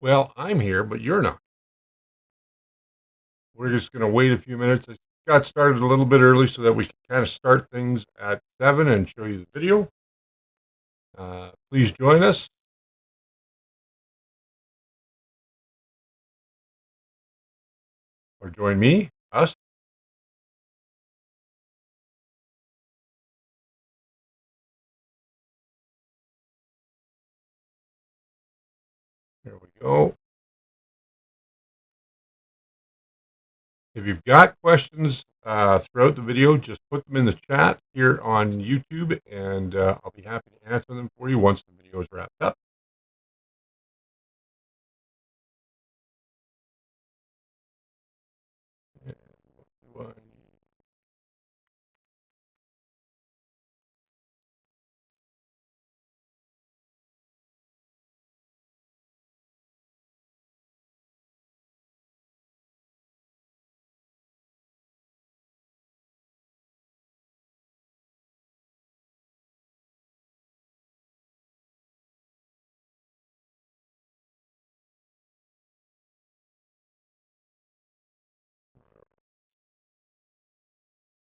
Well, I'm here, but you're not. We're just going to wait a few minutes. I got started a little bit early so that we can kind of start things at 7 and show you the video. Please join us. Or join me, us. There we go. If you've got questions throughout the video, just put them in the chat here on YouTube, and I'll be happy to answer them for you once the video is wrapped up.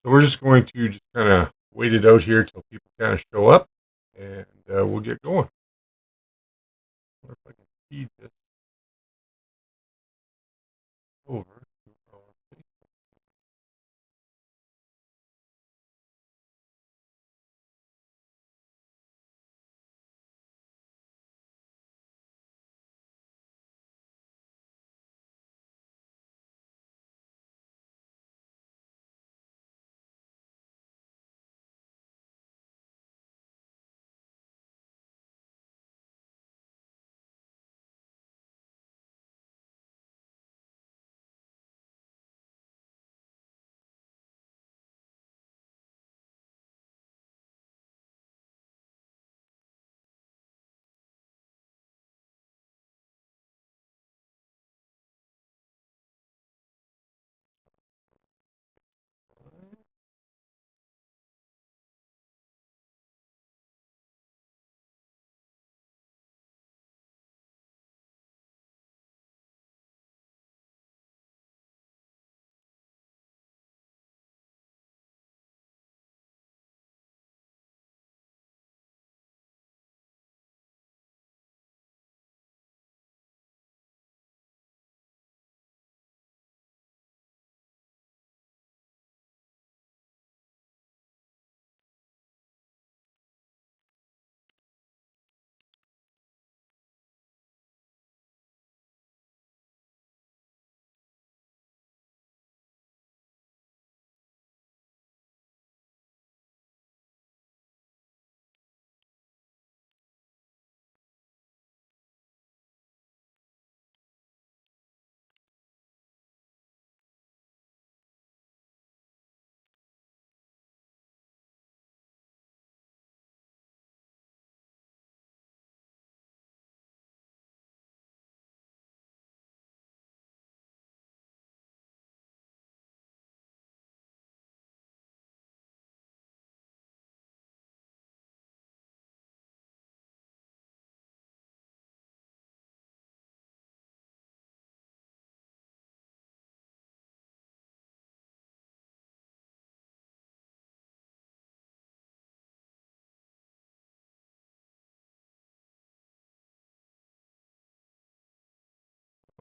So we're just going to just kind of wait it out here till people kind of show up, and we'll get going. I wonder if I can feed this over to our Facebook.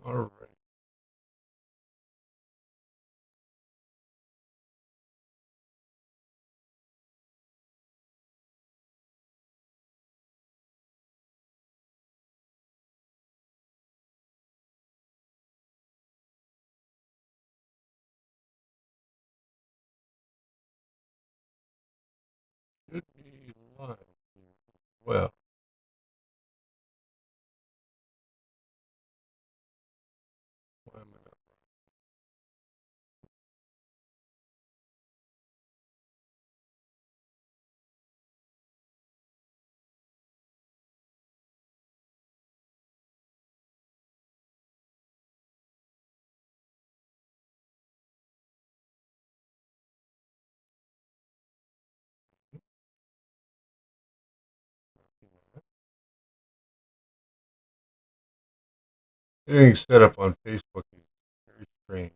All right. Should be live here as well. Why am I not? Getting set up on Facebook is very strange.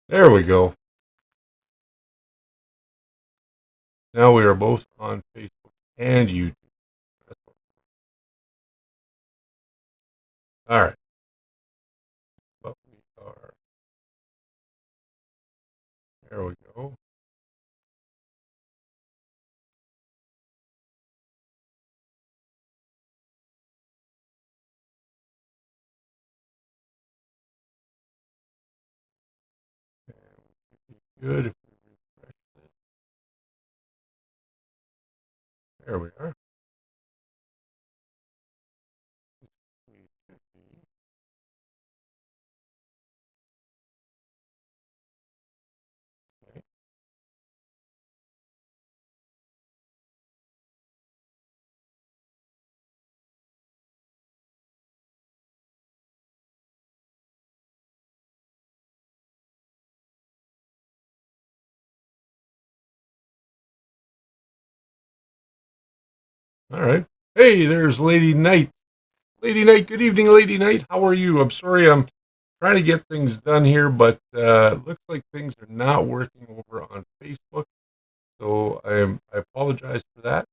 There we go. Now we are both on Facebook and YouTube. All right. But we are. There we go. Good. If we refresh it. There we are. We should be. Okay. All right. Hey, there's Lady Knight. Lady Knight, good evening, Lady Knight. How are you? I'm sorry I'm trying to get things done here, but it looks like things are not working over on Facebook. So I apologize for that.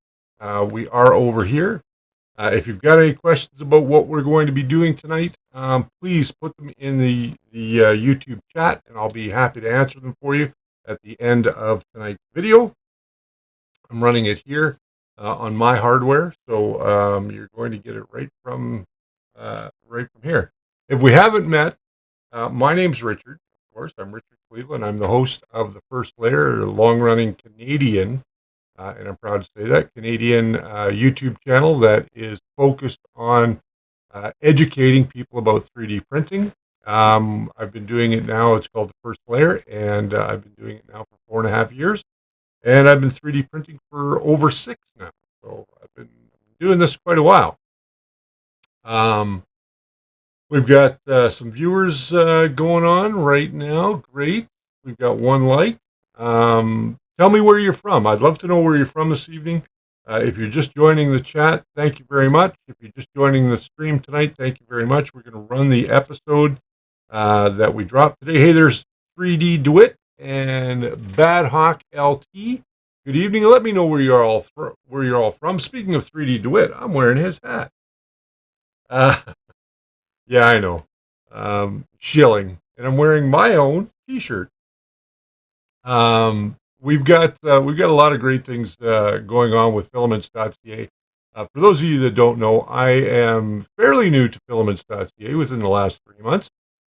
We are over here. If you've got any questions about what we're going to be doing tonight, please put them in the YouTube chat, and I'll be happy to answer them for you at the end of tonight's video. I'm running it here on my hardware, so you're going to get it right from here. If we haven't met, my name's Richard. Of course, I'm Richard Cleveland. I'm the host of the First Layer, a long-running Canadian, and I'm proud to say that, Canadian YouTube channel that is focused on educating people about 3D printing. I've been doing it now. It's called the First Layer, and I've been doing it now for 4.5 years. And I've been 3D printing for over 6 now. So I've been doing this quite a while. We've got some viewers going on right now. Great. We've got one like. Tell me where you're from. I'd love to know where you're from this evening. If you're just joining the chat, thank you very much. If you're just joining the stream tonight, thank you very much. We're going to run the episode that we dropped today. Hey, there's 3D DeWitt and Bad Hawk LT. Good evening. Let me know where you're all from. Speaking of 3D DeWitt, I'm wearing his hat. Yeah, I know. Shilling, and I'm wearing my own T-shirt. We've got a lot of great things going on with Filaments.ca. For those of you that don't know, I am fairly new to Filaments.ca within the last 3 months.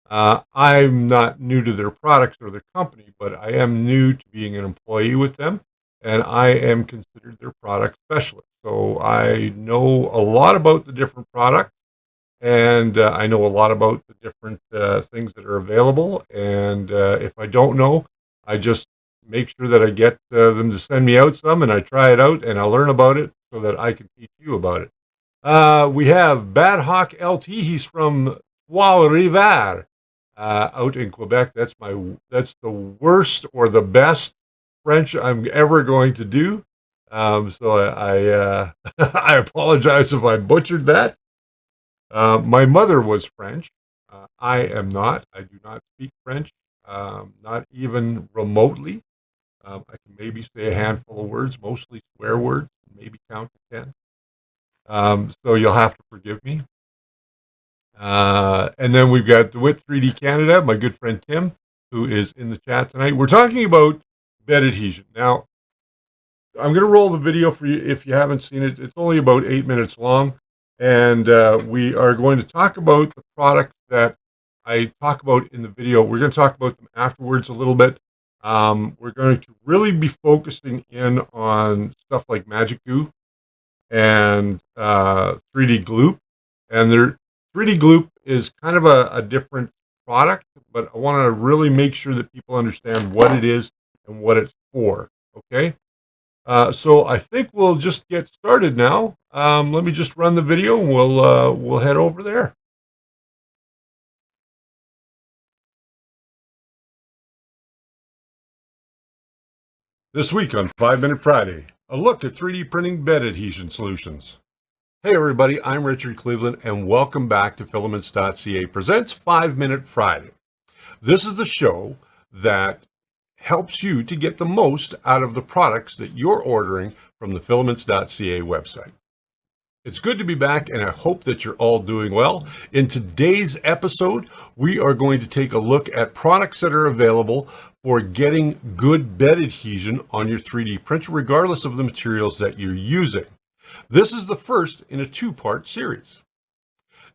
I'm not new to their products or their company, but I am new to being an employee with them, and I am considered their product specialist. So I know a lot about the different products, and I know a lot about the different things that are available. And if I don't know, I just make sure that I get them to send me out some, and I try it out, and I learn about it so that I can teach you about it. We have Bad Hawk LT. He's from Trois-Rivières, out in Quebec. That's the worst or the best French I'm ever going to do. So I I apologize if I butchered that. My mother was French. I am not. I do not speak French, not even remotely. I can maybe say a handful of words, mostly swear words, maybe count to 10. So you'll have to forgive me. And then we've got DeWitt 3D Canada, my good friend Tim, who is in the chat tonight. We're talking about bed adhesion. Now, I'm going to roll the video for you if you haven't seen it. It's only about 8 minutes long. And we are going to talk about the products that I talk about in the video. We're going to talk about them afterwards a little bit. We're going to really be focusing in on stuff like Magic Goo and 3D Gloop. And their 3D Gloop is kind of a different product, but I want to really make sure that people understand what it is and what it's for. Okay. So I think we'll just get started now. Let me just run the video and we'll head over there. This week on 5 Minute Friday, a look at 3D printing bed adhesion solutions. Hey everybody, I'm Richard Cleveland and welcome back to Filaments.ca presents 5 Minute Friday. This is the show that helps you to get the most out of the products that you're ordering from the Filaments.ca website. It's good to be back, and I hope that you're all doing well. In today's episode, we are going to take a look at products that are available for getting good bed adhesion on your 3D printer, regardless of the materials that you're using. This is the first in a two-part series.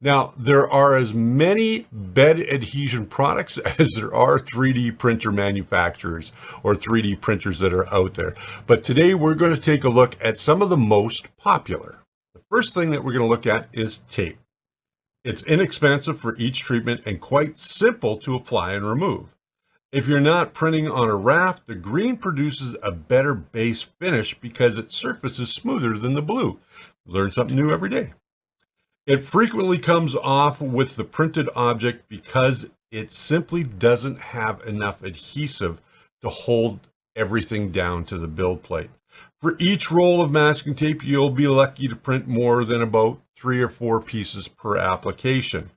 Now, there are as many bed adhesion products as there are 3D printer manufacturers or 3D printers that are out there. But today we're going to take a look at some of the most popular. The first thing that we're going to look at is tape. It's inexpensive for each treatment and quite simple to apply and remove. If you're not printing on a raft, the green produces a better base finish because its surface is smoother than the blue. Learn something new every day. It frequently comes off with the printed object because it simply doesn't have enough adhesive to hold everything down to the build plate. For each roll of masking tape, you'll be lucky to print more than about 3 or 4 pieces per application.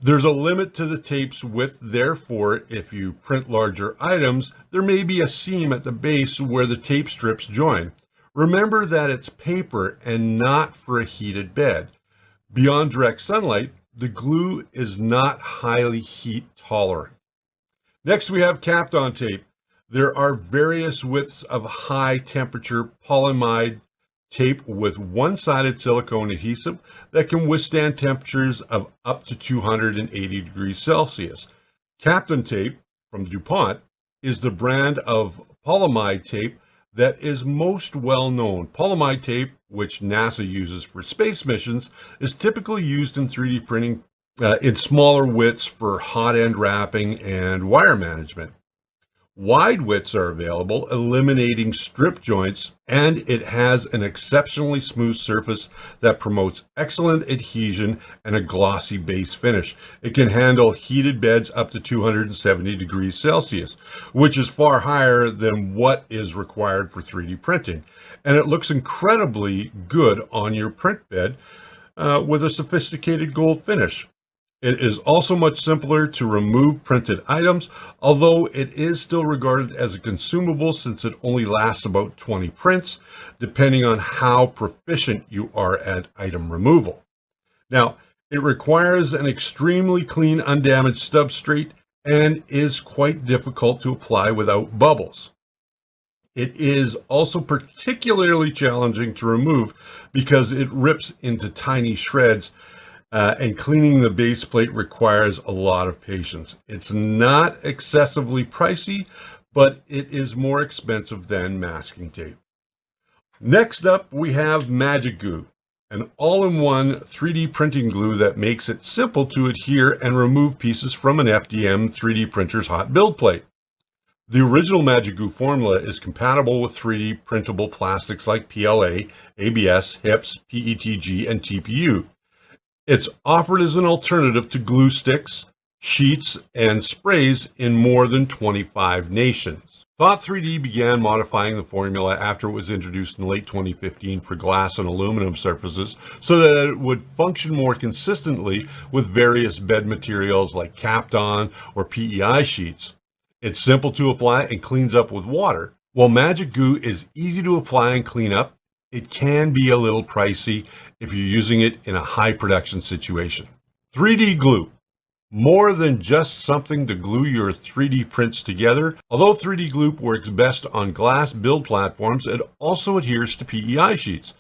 There's a limit to the tape's width, therefore, if you print larger items, there may be a seam at the base where the tape strips join. Remember that it's paper and not for a heated bed. Beyond direct sunlight, the glue is not highly heat tolerant. Next, we have Kapton tape. There are various widths of high temperature polyamide tape with one-sided silicone adhesive that can withstand temperatures of up to 280 degrees Celsius. Kapton tape from DuPont is the brand of polyamide tape that is most well known. Polyamide tape, which NASA uses for space missions, is typically used in 3D printing in smaller widths for hot end wrapping and wire management. Wide widths are available, eliminating strip joints, and it has an exceptionally smooth surface that promotes excellent adhesion and a glossy base finish. It can handle heated beds up to 270 degrees Celsius, which is far higher than what is required for 3D printing. And it looks incredibly good on your print bed with a sophisticated gold finish. It is also much simpler to remove printed items, although it is still regarded as a consumable since it only lasts about 20 prints, depending on how proficient you are at item removal. Now, it requires an extremely clean, undamaged substrate and is quite difficult to apply without bubbles. It is also particularly challenging to remove because it rips into tiny shreds. And cleaning the base plate requires a lot of patience. It's not excessively pricey, but it is more expensive than masking tape. Next up, we have Magic Goo, an all-in-one 3D printing glue that makes it simple to adhere and remove pieces from an FDM 3D printer's hot build plate. The original Magic Goo formula is compatible with 3D printable plastics like PLA, ABS, HIPS, PETG, and TPU. It's offered as an alternative to glue sticks, sheets, and sprays in more than 25 nations. Thought 3D began modifying the formula after it was introduced in late 2015 for glass and aluminum surfaces so that it would function more consistently with various bed materials like Kapton or PEI sheets. It's simple to apply and cleans up with water. While Magic Goo is easy to apply and clean up, it can be a little pricey if you're using it in a high production situation. 3D glue. More than just something to glue your 3D prints together. Although 3D glue works best on glass build platforms, it also adheres to PEI sheets,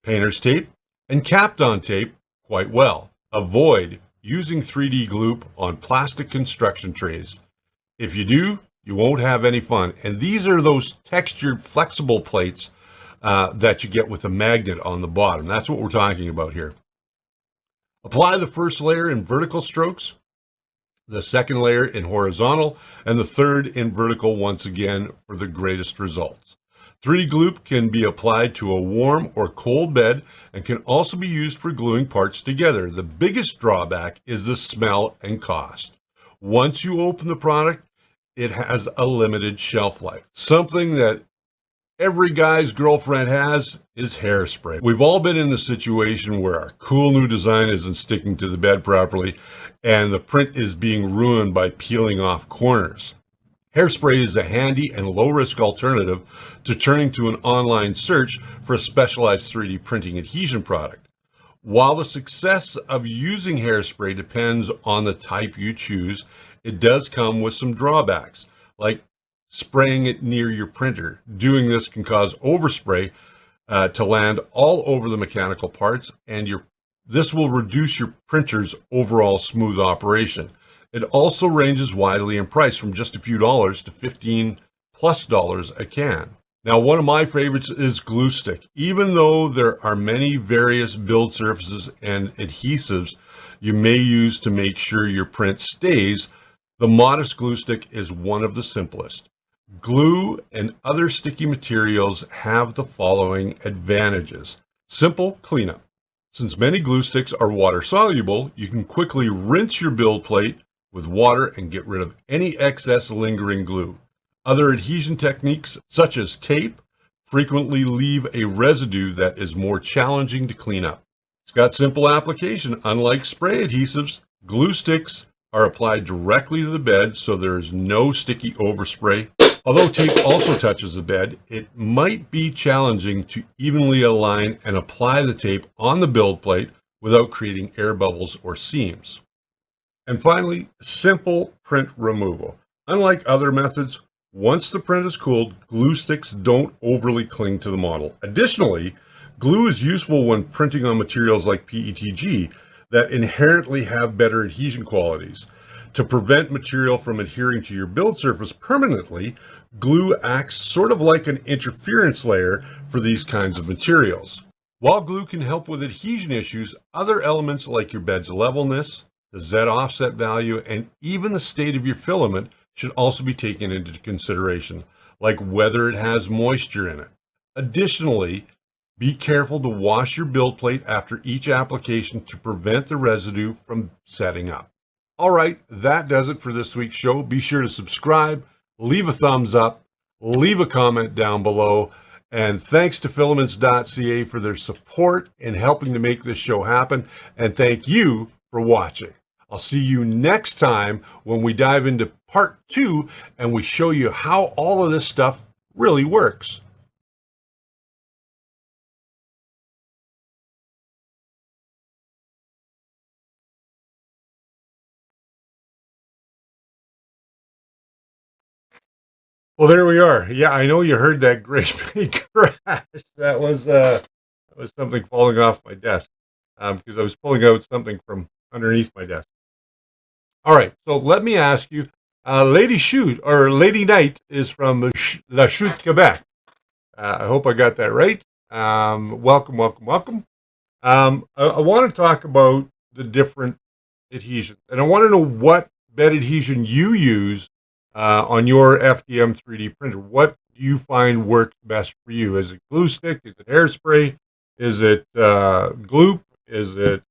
painter's tape, and Kapton tape quite well. Avoid using 3D glue on plastic construction trays. If you do, you won't have any fun. And these are those textured flexible plates that you get with a magnet on the bottom. That's what we're talking about here. Apply the first layer in vertical strokes, the second layer in horizontal, and the third in vertical once again for the greatest results. 3D glue can be applied to a warm or cold bed and can also be used for gluing parts together. The biggest drawback is the smell and cost. Once you open the product, it has a limited shelf life. Something that every guy's girlfriend has is hairspray. We've all been in the situation where our cool new design isn't sticking to the bed properly and the print is being ruined by peeling off corners. Hairspray is a handy and low-risk alternative to turning to an online search for a specialized 3D printing adhesion product. While the success of using hairspray depends on the type you choose, it does come with some drawbacks, like spraying it near your printer. Doing this can cause overspray to land all over the mechanical parts, and this will reduce your printer's overall smooth operation. It also ranges widely in price from just a few dollars to $15+ a can. Now, one of my favorites is glue stick. Even though there are many various build surfaces and adhesives you may use to make sure your print stays, the modest glue stick is one of the simplest. Glue and other sticky materials have the following advantages. Simple cleanup. Since many glue sticks are water soluble, you can quickly rinse your build plate with water and get rid of any excess lingering glue. Other adhesion techniques, such as tape, frequently leave a residue that is more challenging to clean up. It's got simple application. Unlike spray adhesives, glue sticks are applied directly to the bed, so there is no sticky overspray. Although tape also touches the bed, it might be challenging to evenly align and apply the tape on the build plate without creating air bubbles or seams. And finally, simple print removal. Unlike other methods, once the print is cooled, glue sticks don't overly cling to the model. Additionally, glue is useful when printing on materials like PETG that inherently have better adhesion qualities. To prevent material from adhering to your build surface permanently, glue acts sort of like an interference layer for these kinds of materials. While glue can help with adhesion issues, other elements like your bed's levelness, the Z offset value, and even the state of your filament should also be taken into consideration, like whether it has moisture in it. Additionally, be careful to wash your build plate after each application to prevent the residue from setting up. All right, that does it for this week's show. Be sure to subscribe, leave a thumbs up, leave a comment down below, and thanks to Filaments.ca for their support in helping to make this show happen, and thank you for watching. I'll see you next time when we dive into part 2 and we show you how all of this stuff really works. Well, there we are. Yeah, I know you heard that great big crash. That was something falling off my desk because I was pulling out something from underneath my desk. All right, so let me ask you, Lady Shoot or Lady Knight is from La Chute, Quebec. I hope I got that right. Welcome, welcome, welcome. I want to talk about the different adhesions, and I want to know what bed adhesion you use on your FDM 3D printer. What do you find works best for you? Is it glue stick? Is it hairspray? Is it glue? Is it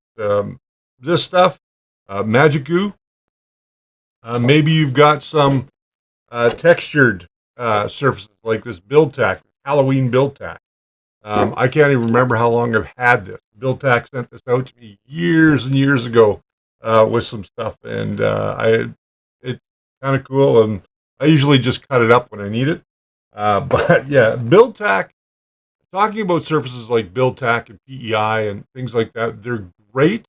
this stuff? Magic goo? Maybe you've got some textured surfaces like this build tack, Halloween build tack. I can't even remember how long I've had this. Build tack sent this out to me years and years ago with some stuff, and it's kind of cool. And I usually just cut it up when I need it. But yeah, build tack. Talking about surfaces like build tack and PEI and things like that, they're great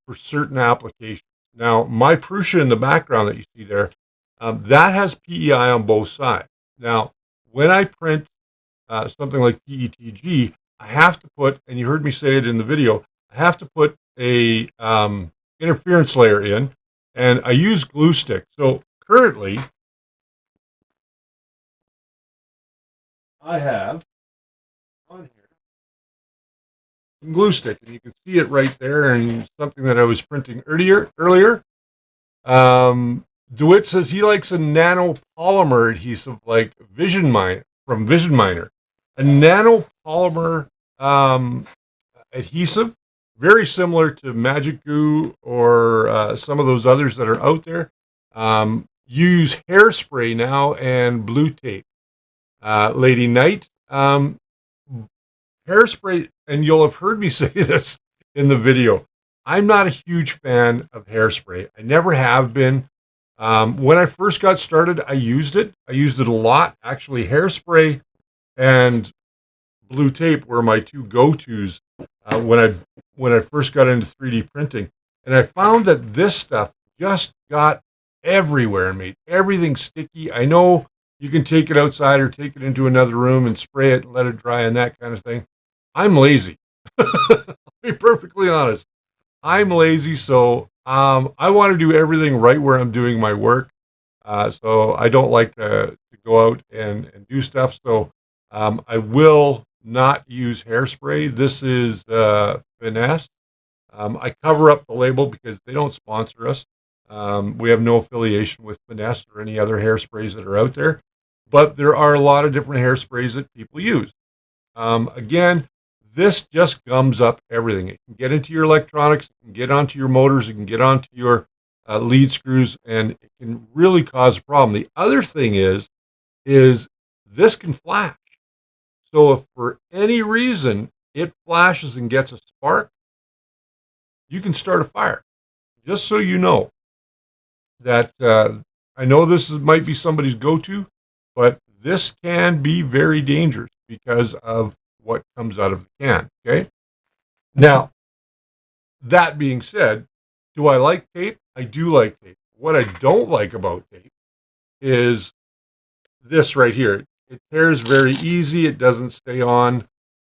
for certain applications. Now, my Prusa in the background that you see there, that has PEI on both sides. Now, when I print something like PETG, I have to put, and you heard me say it in the video, I have to put a interference layer in, and I use glue stick. So currently, I have on here some glue stick, and you can see it right there, and something that I was printing earlier. DeWitt says he likes a nanopolymer adhesive like Vision Miner from Vision Miner. A nanopolymer adhesive, very similar to Magic Goo or some of those others that are out there. Use Hairspray now and blue tape. Lady Knight, Hairspray, and you'll have heard me say this in the video. I'm not a huge fan of Hairspray. I never have been. When I first got started, I used it. I used it a lot. Actually, Hairspray and blue tape were my two go-tos when I first got into 3D printing. And I found that this stuff just got everywhere and made everything sticky. I know you can take it outside or take it into another room and spray it and let it dry and that kind of thing. I'm lazy. I'll be perfectly honest. I'm lazy, so I want to do everything right where I'm doing my work. So I don't like to go out and do stuff. So I will not use Hairspray. This is Finesse. I cover up the label because they don't sponsor us. We have no affiliation with Finesse or any other hairsprays that are out there. But there are a lot of different hairsprays that people use. Again, this just gums up everything. It can get into your electronics, it can get onto your motors, it can get onto your lead screws, and it can really cause a problem. The other thing is this can flash. So if for any reason it flashes and gets a spark, you can start a fire. Just so you know that I know this might be somebody's go-to, but this can be very dangerous because of what comes out of the can, okay? Now, that being said, do I like tape? I do like tape. What I don't like about tape is this right here. It tears very easy. It doesn't stay on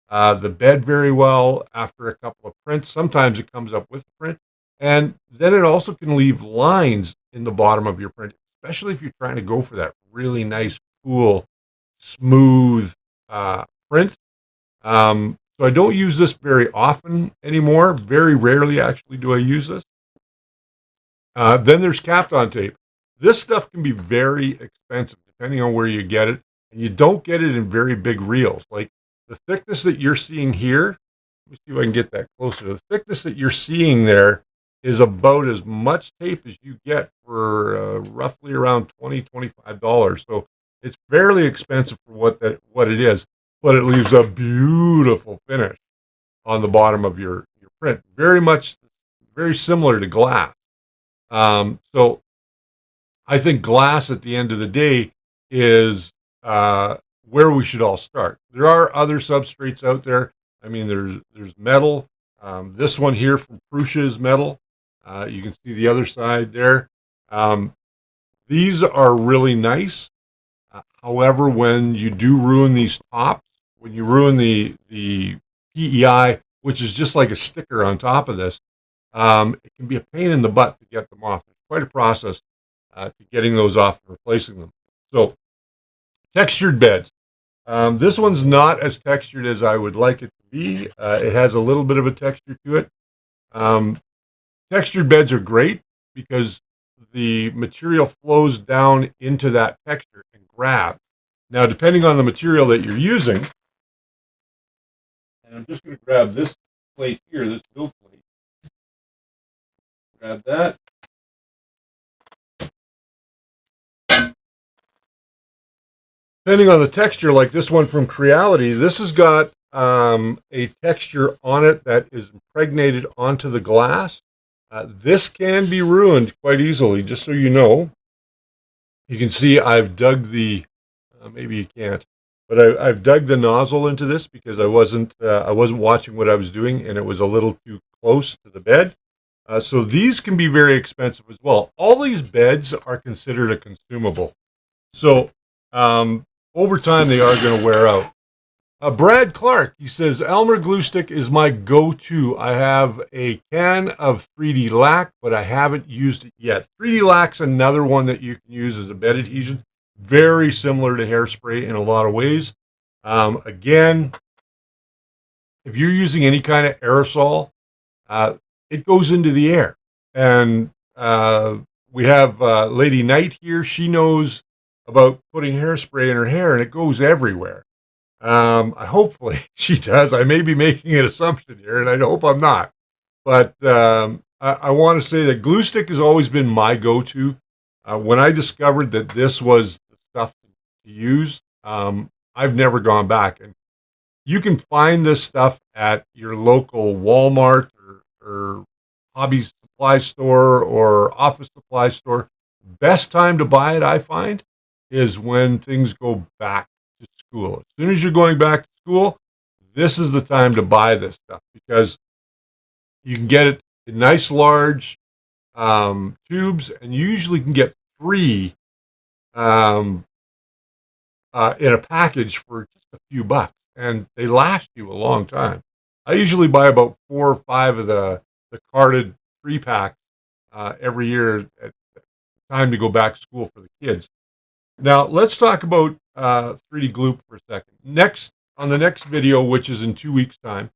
the bed very well after a couple of prints. Sometimes it comes up with a print. And then it also can leave lines in the bottom of your print, especially if you're trying to go for that really nice, cool, smooth print. So I don't use this very often anymore. Very rarely, actually, do I use this. Then there's Kapton tape. This stuff can be very expensive depending on where you get it. And you don't get it in very big reels. Like the thickness that you're seeing here, let me see if I can get that closer. The thickness that you're seeing there is about as much tape as you get for roughly around $20, $25. So it's fairly expensive for what it is, but it leaves a beautiful finish on the bottom of your print. Very similar to glass. So I think glass at the end of the day is where we should all start. There are other substrates out there. I mean, there's metal. This one here from Prusa is metal. You can see the other side there. These are really nice. However, when you do ruin these tops, when you ruin the PEI, which is just like a sticker on top of this, it can be a pain in the butt to get them off. It's quite a process to getting those off and replacing them. So, textured beds. This one's not as textured as I would like it to be. It has a little bit of a texture to it. Textured beds are great because the material flows down into that texture and grabs. Now, depending on the material that you're using, and I'm just going to grab this plate here, this build plate. Grab that. Depending on the texture, like this one from Creality, this has got a texture on it that is impregnated onto the glass. This can be ruined quite easily, just so you know. You can see I've dug the, maybe you can't, but I've dug the nozzle into this because I wasn't watching what I was doing and it was a little too close to the bed. So these can be very expensive as well. All these beds are considered a consumable. So um, over time, they are going to wear out. Brad Clark, he says, Elmer glue stick is my go-to. I have a can of 3D lac, but I haven't used it yet. 3D lac's another one that you can use as a bed adhesion. Very similar to hairspray in a lot of ways. Again, if you're using any kind of aerosol, it goes into the air. And we have Lady Knight here. She knows about putting hairspray in her hair, and it goes everywhere. Hopefully she does. I may be making an assumption here, and I hope I'm not. But I want to say that glue stick has always been my go-to. When I discovered that this was the stuff to use, I've never gone back. And you can find this stuff at your local Walmart or hobby supply store or office supply store. Best time to buy it, I find, is when things go back to school. As soon as you're going back to school, this is the time to buy this stuff because you can get it in nice large tubes, and you usually can get 3 um, in a package for just a few bucks, and they last you a long time. I usually buy about 4 or 5 of the carded 3-pack every year at time to go back to school for the kids. Now, let's talk about 3D glue for a second. Next, on the next video, which is in 2 weeks' time,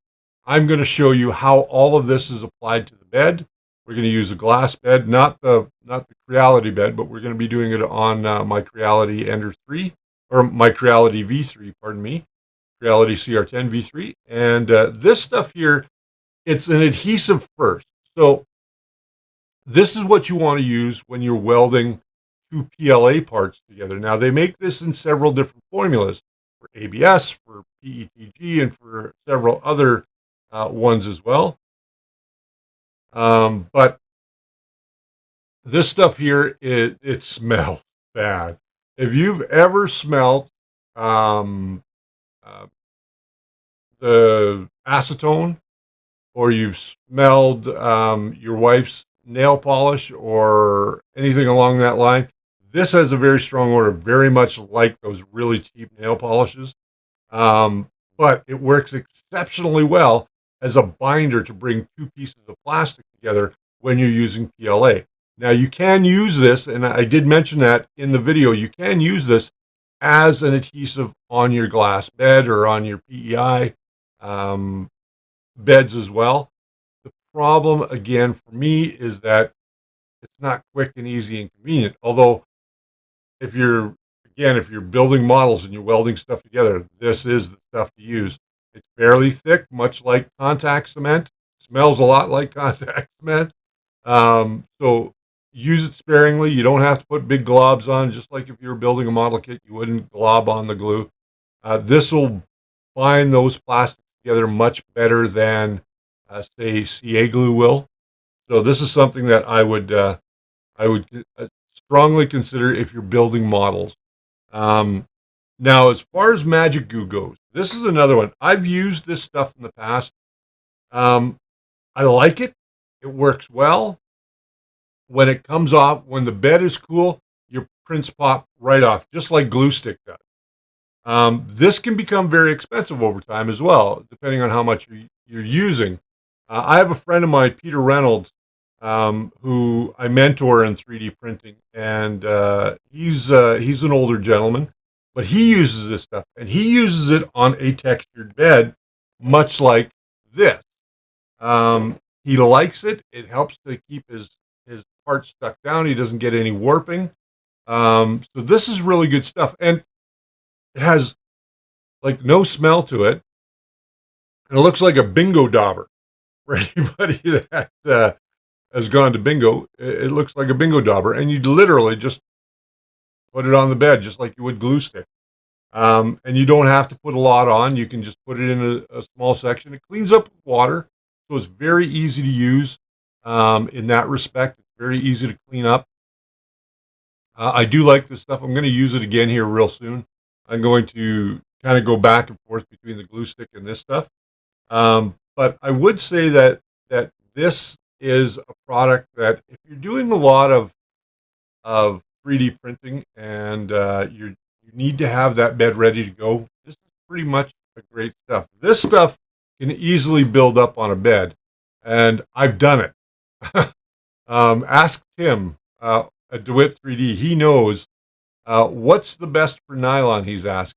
I'm going to show you how all of this is applied to the bed. We're going to use a glass bed, not the Creality bed, but we're going to be doing it on my Creality Ender 3, or my Creality V3, pardon me, Creality CR10 V3. And this stuff here, it's an adhesive first. So this is what you want to use when you're welding 2 PLA parts together. Now, they make this in several different formulas for ABS, for PETG, and for several other ones as well. But this stuff here, it smells bad. If you've ever smelled the acetone, or you've smelled your wife's nail polish or anything along that line, this has a very strong odor, very much like those really cheap nail polishes. But it works exceptionally well as a binder to bring 2 pieces of plastic together when you're using PLA. Now, you can use this, and I did mention that in the video, you can use this as an adhesive on your glass bed or on your PEI beds as well. The problem, again, for me is that it's not quick and easy and convenient. Although, if you're building models and you're welding stuff together, this is the stuff to use. It's fairly thick, much like contact cement. It smells a lot like contact cement. So use it sparingly. You don't have to put big globs on, just like if you were building a model kit, you wouldn't glob on the glue. This will bind those plastics together much better than, say, CA glue will. So this is something that I would strongly consider if you're building models. Now, as far as magic goo goes, this is another one. I've used this stuff in the past. I like it. It works well. When it comes off, when the bed is cool, your prints pop right off, just like glue stick does. This can become very expensive over time as well, depending on how much you're using. I have a friend of mine, Peter Reynolds, who I mentor in 3D printing, and he's an older gentleman, but he uses this stuff, and he uses it on a textured bed, much like this. He likes it. It helps to keep his parts stuck down. He doesn't get any warping. So this is really good stuff, and it has like no smell to it, and it looks like a bingo dauber. For anybody that has gone to bingo, it looks like a bingo dauber, and you literally just put it on the bed just like you would glue stick. And you don't have to put a lot on. You can just put it in a small section. It cleans up with water, so it's very easy to use in that respect. It's very easy to clean up. I do like this stuff. I'm going to use it again here real soon. I'm going to kind of go back and forth between the glue stick and this stuff. But I would say that this is a product that if you're doing a lot of 3D printing and you need to have that bed ready to go, this is pretty much a great stuff. This stuff can easily build up on a bed, and I've done it. Ask Tim at DeWitt 3D. He knows what's the best for nylon. He's asking.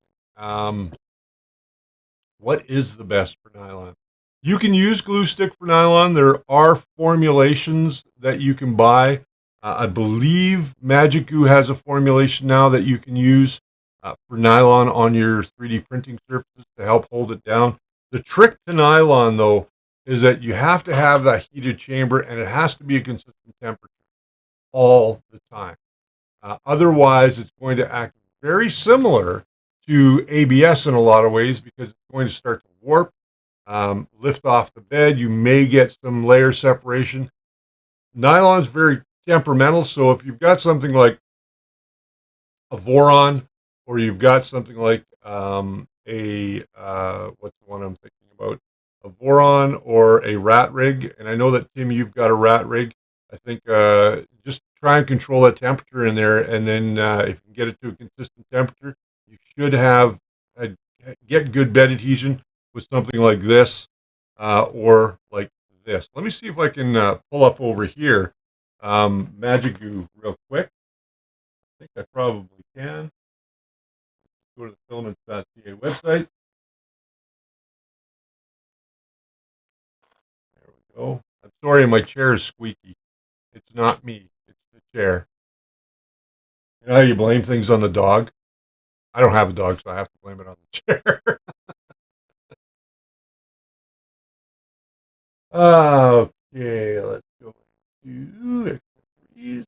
What is the best for nylon? You can use glue stick for nylon. There are formulations that you can buy. I believe Magic Goo has a formulation now that you can use for nylon on your 3D printing surfaces to help hold it down. The trick to nylon, though, is that you have to have that heated chamber, and it has to be a consistent temperature all the time. Otherwise, it's going to act very similar to ABS in a lot of ways because it's going to start to warp, lift off the bed. You may get some layer separation. Nylon is very temperamental, so if you've got something like a Voron, or you've got something like what's the one I'm thinking about? A Voron or a rat rig, and I know that Tim, you've got a rat rig. I think just try and control that temperature in there, and then if you can get it to a consistent temperature, you should have get good bed adhesion with something like this or like this. Let me see if I can pull up over here Magic Goo real quick. I think I probably can. Go to the Filaments.ca website. There we go. I'm sorry, my chair is squeaky. It's not me. It's the chair. You know how you blame things on the dog? I don't have a dog, so I have to blame it on the chair. Okay, let's go to accessories.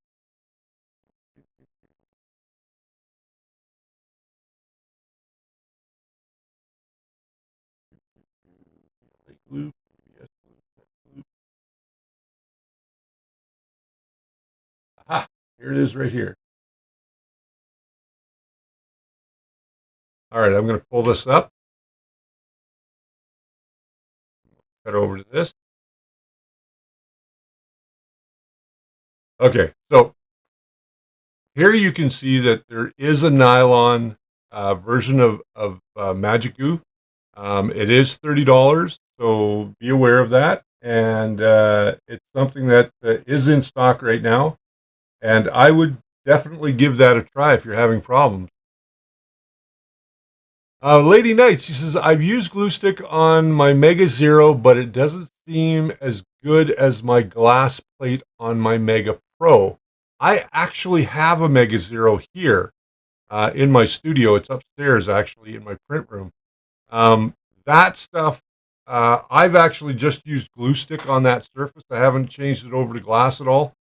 Glue, PBS glue. Aha, here it is right here. All right, I'm going to pull this up. Cut over to this. Okay, so here you can see that there is a nylon version of Magic Goo. It is $30, so be aware of that. And it's something that is in stock right now. And I would definitely give that a try if you're having problems. Lady Knight, she says, I've used glue stick on my Mega Zero, but it doesn't seem as good as my glass plate on my Mega Pro. I actually have a Mega Zero here in my studio. It's upstairs, actually, in my print room. That stuff, I've actually just used glue stick on that surface. I haven't changed it over to glass at all,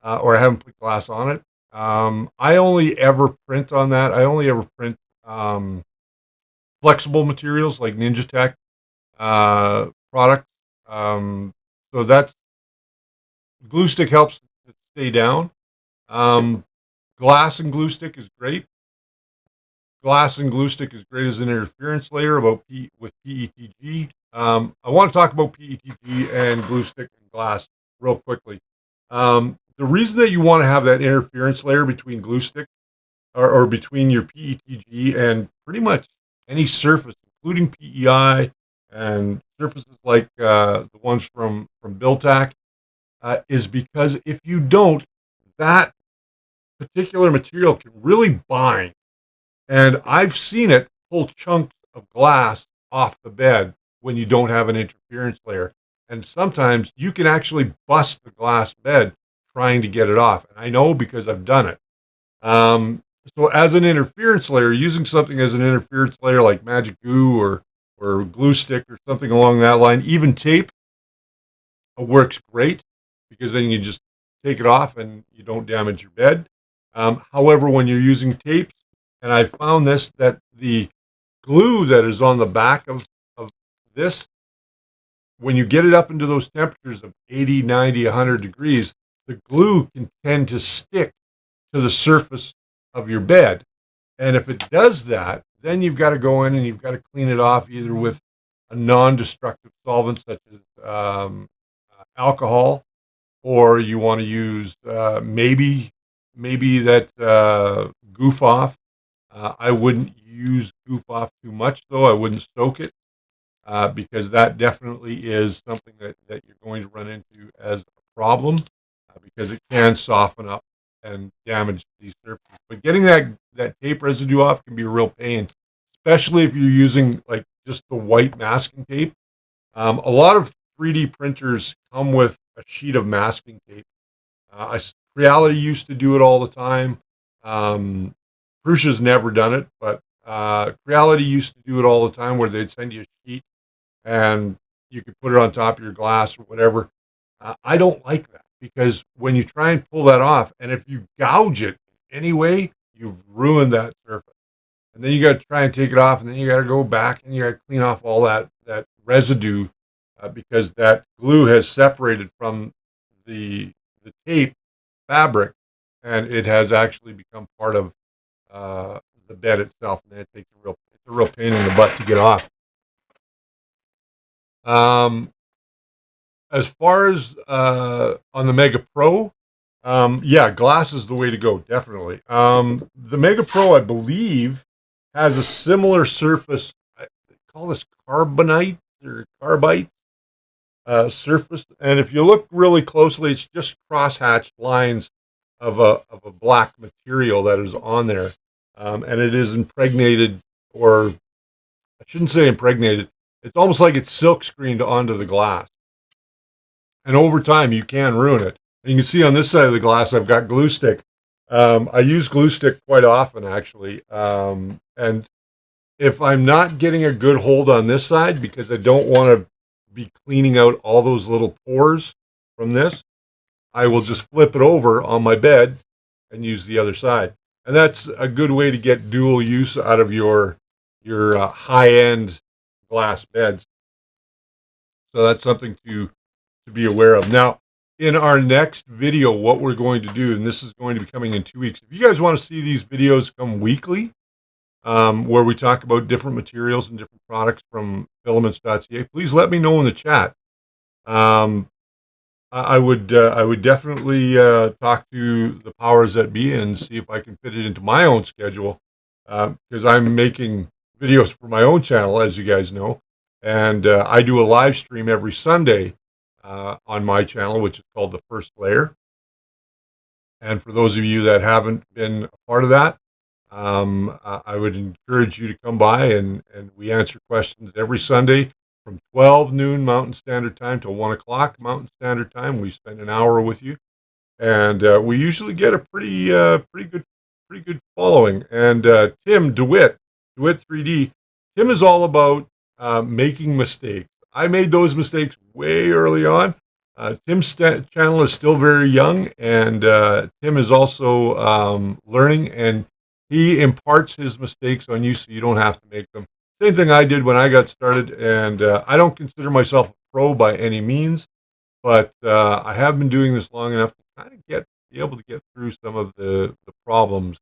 or I haven't put glass on it. I only ever print on that. I only ever print flexible materials like Ninja Tech products. So that's glue stick helps it stay down. Glass and glue stick is great. Glass and glue stick is great as an interference layer with PETG. I want to talk about PETG and glue stick and glass real quickly. The reason that you want to have that interference layer between glue stick or between your PETG and pretty much any surface, including PEI and surfaces like the ones from BuildTak, is because if you don't, that particular material can really bind. And I've seen it pull chunks of glass off the bed when you don't have an interference layer. And sometimes you can actually bust the glass bed trying to get it off. And I know because I've done it. So as an interference layer, using something as an interference layer like Magic Goo or glue stick or something along that line, even tape works great because then you just take it off and you don't damage your bed. However, when you're using tapes, and I found this, that the glue that is on the back of this, when you get it up into those temperatures of 80, 90, 100 degrees, the glue can tend to stick to the surface of your bed. And if it does that, then you've got to go in and you've got to clean it off either with a non-destructive solvent such as alcohol or you want to use maybe that goof off. I wouldn't use goof off too much though. I wouldn't soak it because that definitely is something that you're going to run into as a problem because it can soften up and damage these surfaces. But getting that tape residue off can be a real pain, especially if you're using like just the white masking tape. A lot of 3D printers come with a sheet of masking tape. Reality used to do it all the time. Prussia's never done it, but Reality used to do it all the time where they'd send you a sheet and you could put it on top of your glass or whatever. I don't like that because when you try and pull that off, and if you gouge it anyway, you've ruined that surface. And then you got to try and take it off, and then you got to go back and you got to clean off all that residue because that glue has separated from the tape fabric, and it has actually become part of the bed itself, and then it's a real pain in the butt to get off. As far as on the Mega Pro, yeah, glass is the way to go, definitely. The Mega Pro, I believe, has a similar surface. They call this carbonite or carbide surface, and if you look really closely, it's just cross-hatched lines of a black material that is on there, and it is impregnated, or I shouldn't say impregnated. It's almost like it's silk screened onto the glass. And over time, you can ruin it. And you can see on this side of the glass, I've got glue stick. I use glue stick quite often, actually. And if I'm not getting a good hold on this side, because I don't want to be cleaning out all those little pores from this, I will just flip it over on my bed and use the other side. And that's a good way to get dual use out of your high-end glass beds. So that's something to be aware of. Now, in our next video, what we're going to do, and this is going to be coming in 2 weeks. If you guys want to see these videos come weekly, where we talk about different materials and different products from Filaments.ca, please let me know in the chat. I would definitely talk to the powers that be and see if I can fit it into my own schedule, because I'm making videos for my own channel, as you guys know, and I do a live stream every Sunday on my channel, which is called The First Layer. And for those of you that haven't been a part of that, I would encourage you to come by, and we answer questions every Sunday from 12 noon Mountain Standard Time to 1 o'clock Mountain Standard Time. We spend an hour with you, and we usually get a pretty good following. And Tim DeWitt 3D, Tim is all about making mistakes. I made those mistakes way early on. Tim's channel is still very young, and Tim is also learning, and he imparts his mistakes on you so you don't have to make them. Same thing I did when I got started, and I don't consider myself a pro by any means, but I have been doing this long enough to kind of be able to get through some of the problems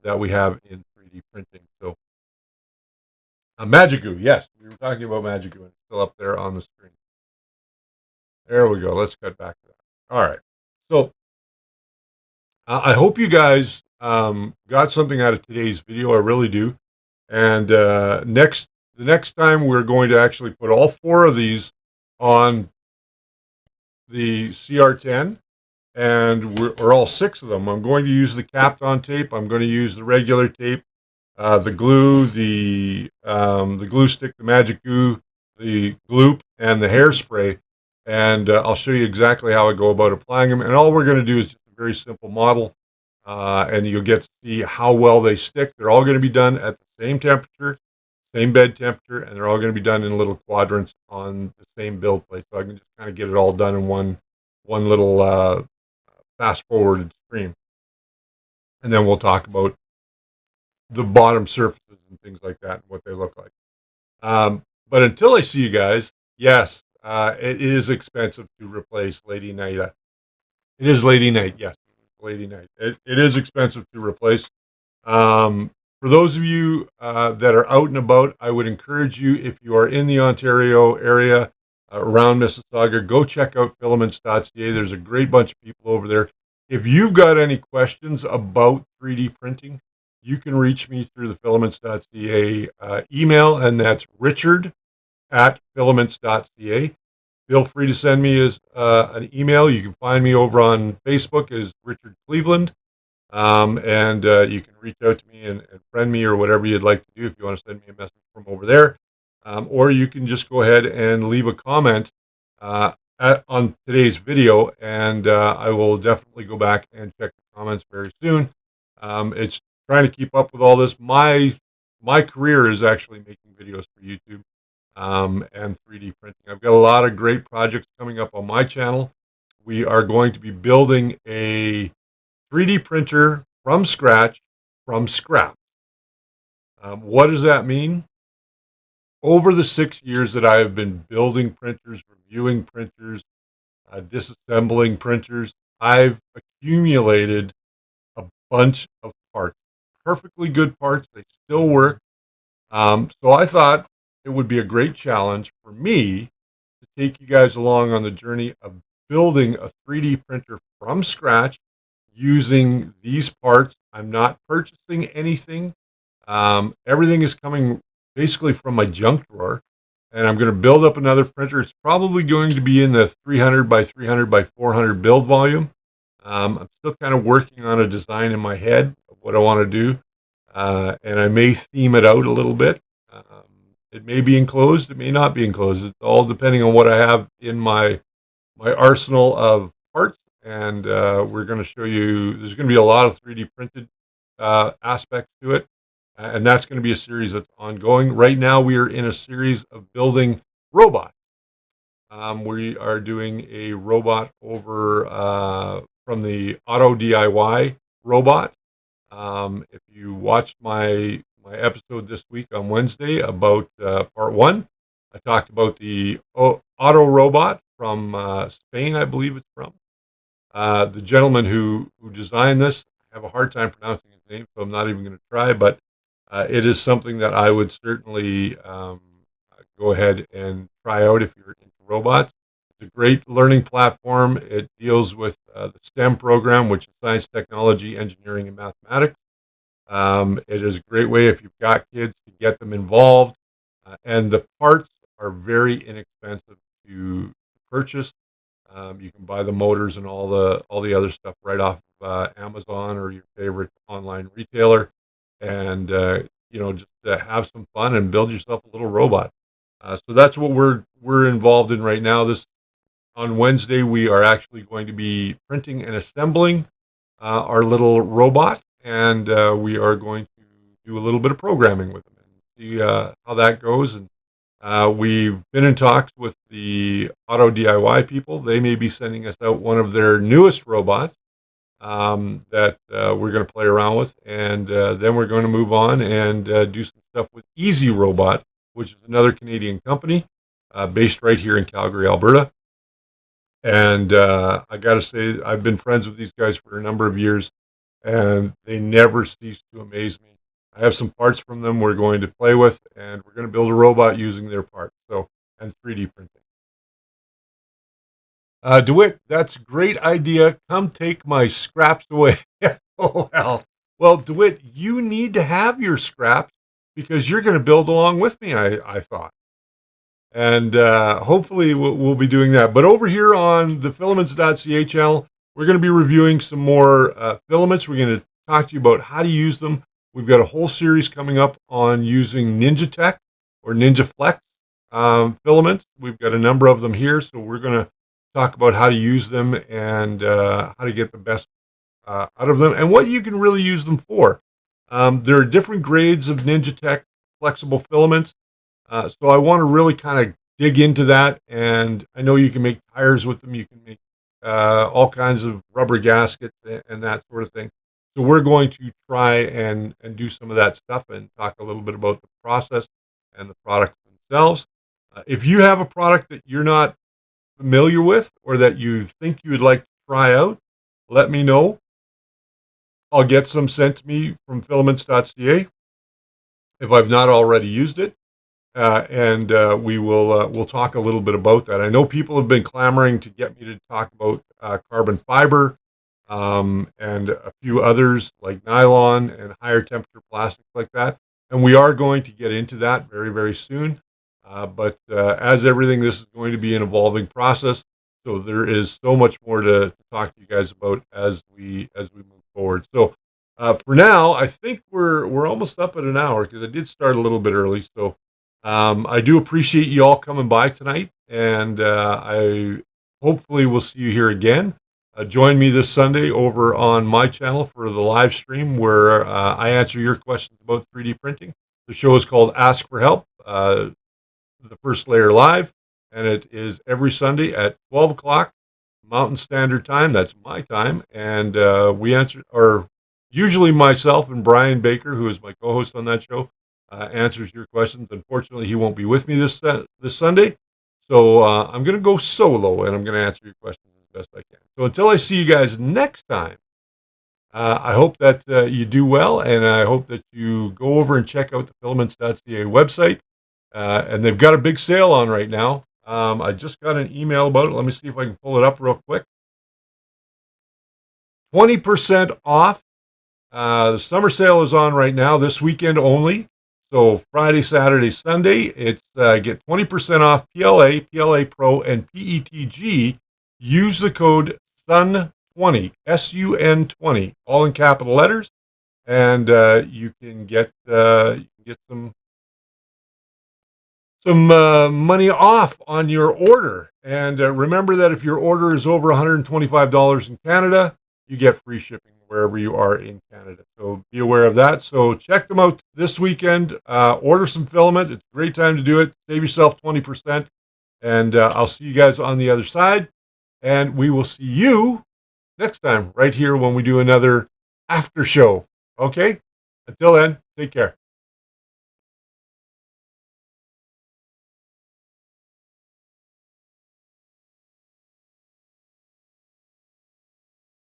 that we have in 3D printing. So, Magic Goo, yes, we were talking about Magic Goo, and it's still up there on the screen. There we go. Let's cut back to that. All right. So, I hope you guys got something out of today's video. I really do. And the next time we're going to actually put all 4 of these on the CR10, or all 6 of them. I'm going to use the capped on tape. I'm going to use the regular tape, the glue, the glue stick, the Magic Goo, the gloop, and the hairspray. And I'll show you exactly how I go about applying them. And all we're going to do is just a very simple model. And you'll get to see how well they stick. They're all going to be done at the same temperature, same bed temperature, and they're all going to be done in little quadrants on the same build plate. So I can just kind of get it all done in one little fast-forwarded stream. And then we'll talk about the bottom surfaces and things like that and what they look like. But until I see you guys, yes, it is expensive to replace Lady Night. It is Lady Night, yes. Lady Night. It is expensive to replace. For those of you that are out and about, I would encourage you, if you are in the Ontario area, around Mississauga, go check out Filaments.ca. There's a great bunch of people over there. If you've got any questions about 3D printing, you can reach me through the Filaments.ca email, and that's richard@filaments.ca. Feel free to send me an email. You can find me over on Facebook as Richard Cleveland. And you can reach out to me and friend me or whatever you'd like to do if you want to send me a message from over there. Or you can just go ahead and leave a comment on today's video, and I will definitely go back and check the comments very soon. It's trying to keep up with all this. My career is actually making videos for YouTube and 3D printing. I've got a lot of great projects coming up on my channel. We are going to be building a 3D printer from scratch, from scrap. What does that mean? Over the 6 years that I have been building printers, reviewing printers, disassembling printers, I've accumulated a bunch of parts. Perfectly good parts. They still work. So I thought it would be a great challenge for me to take you guys along on the journey of building a 3D printer from scratch using these parts. I'm not purchasing anything. Everything is coming basically from my junk drawer, and I'm going to build up another printer. It's probably going to be in the 300 by 300 by 400 build volume. I'm still kind of working on a design in my head of what I want to do, and I may theme it out a little bit. It may be enclosed, it may not be enclosed. It's all depending on what I have in my arsenal of parts. And we're going to show you, there's going to be a lot of 3D printed aspects to it. And that's going to be a series that's ongoing. Right now, we are in a series of building robots. We are doing a robot over from the Auto DIY robot. If you watched my episode this week on Wednesday about part one, I talked about the Auto robot from Spain, I believe it's from. The gentleman who designed this, I have a hard time pronouncing his name, so I'm not even going to try, but it is something that I would certainly go ahead and try out if you're into robots. It's a great learning platform. It deals with the STEM program, which is science, technology, engineering, and mathematics. It is a great way if you've got kids to get them involved, and the parts are very inexpensive to purchase. You can buy the motors and all the other stuff right off of Amazon or your favorite online retailer, and just have some fun and build yourself a little robot. So that's what we're involved in right now. On Wednesday we are actually going to be printing and assembling our little robot, and we are going to do a little bit of programming with them and see how that goes. And we've been in talks with the Auto DIY people. They may be sending us out one of their newest robots that we're going to play around with, and then we're going to move on and do some stuff with Easy Robot, which is another Canadian company based right here in Calgary, Alberta. And I got to say, I've been friends with these guys for a number of years, and they never cease to amaze me. I have some parts from them we're going to play with, and we're going to build a robot using their parts, and 3D printing. DeWitt, that's a great idea. Come take my scraps away. Oh, hell. Well, DeWitt, you need to have your scraps because you're going to build along with me, I thought. And hopefully we'll be doing that. But over here on the Filaments.ca channel, we're going to be reviewing some more filaments. We're going to talk to you about how to use them. We've got a whole series coming up on using Ninja Tech or Ninja Flex filaments. We've got a number of them here, so we're going to talk about how to use them and how to get the best out of them and what you can really use them for. There are different grades of Ninja Tech flexible filaments, so I want to really kind of dig into that. And I know you can make tires with them. You can make all kinds of rubber gaskets and that sort of thing. So we're going to try and do some of that stuff and talk a little bit about the process and the products themselves. If you have a product that you're not familiar with or that you think you would like to try out, let me know. I'll get some sent to me from Filaments.ca if I've not already used it. and we'll talk a little bit about that. I know people have been clamoring to get me to talk about carbon fiber and a few others like nylon and higher temperature plastics like that. And we are going to get into that very, very soon. But as everything, this is going to be an evolving process. So there is so much more to talk to you guys about as we move forward. So for now, I think we're almost up at an hour because I did start a little bit early. So I do appreciate you all coming by tonight, and I hopefully will see you here again. Join me this Sunday over on my channel for the live stream where I answer your questions about 3D printing. The show is called Ask for Help, the First Layer Live, and it is every Sunday at 12 o'clock Mountain Standard Time. That's my time, and we answer, or usually myself and Brian Baker, who is my co-host on that show, answers your questions. Unfortunately, he won't be with me this Sunday, so I'm going to go solo, and I'm going to answer your questions as best I can. So until I see you guys next time, I hope that you do well, and I hope that you go over and check out the Filaments.ca website. And they've got a big sale on right now. I just got an email about it. Let me see if I can pull it up real quick. 20% off. The summer sale is on right now, this weekend only. So Friday, Saturday, Sunday, it's get 20% off PLA, PLA Pro, and PETG. Use the code SUN20, SUN20, all in capital letters, and you can get some money off on your order. And remember that if your order is over $125 in Canada, you get free shipping wherever you are in Canada. So be aware of that. So check them out this weekend. Order some filament. It's a great time to do it. Save yourself 20%. And I'll see you guys on the other side. And we will see you next time right here when we do another after show. Okay? Until then, take care.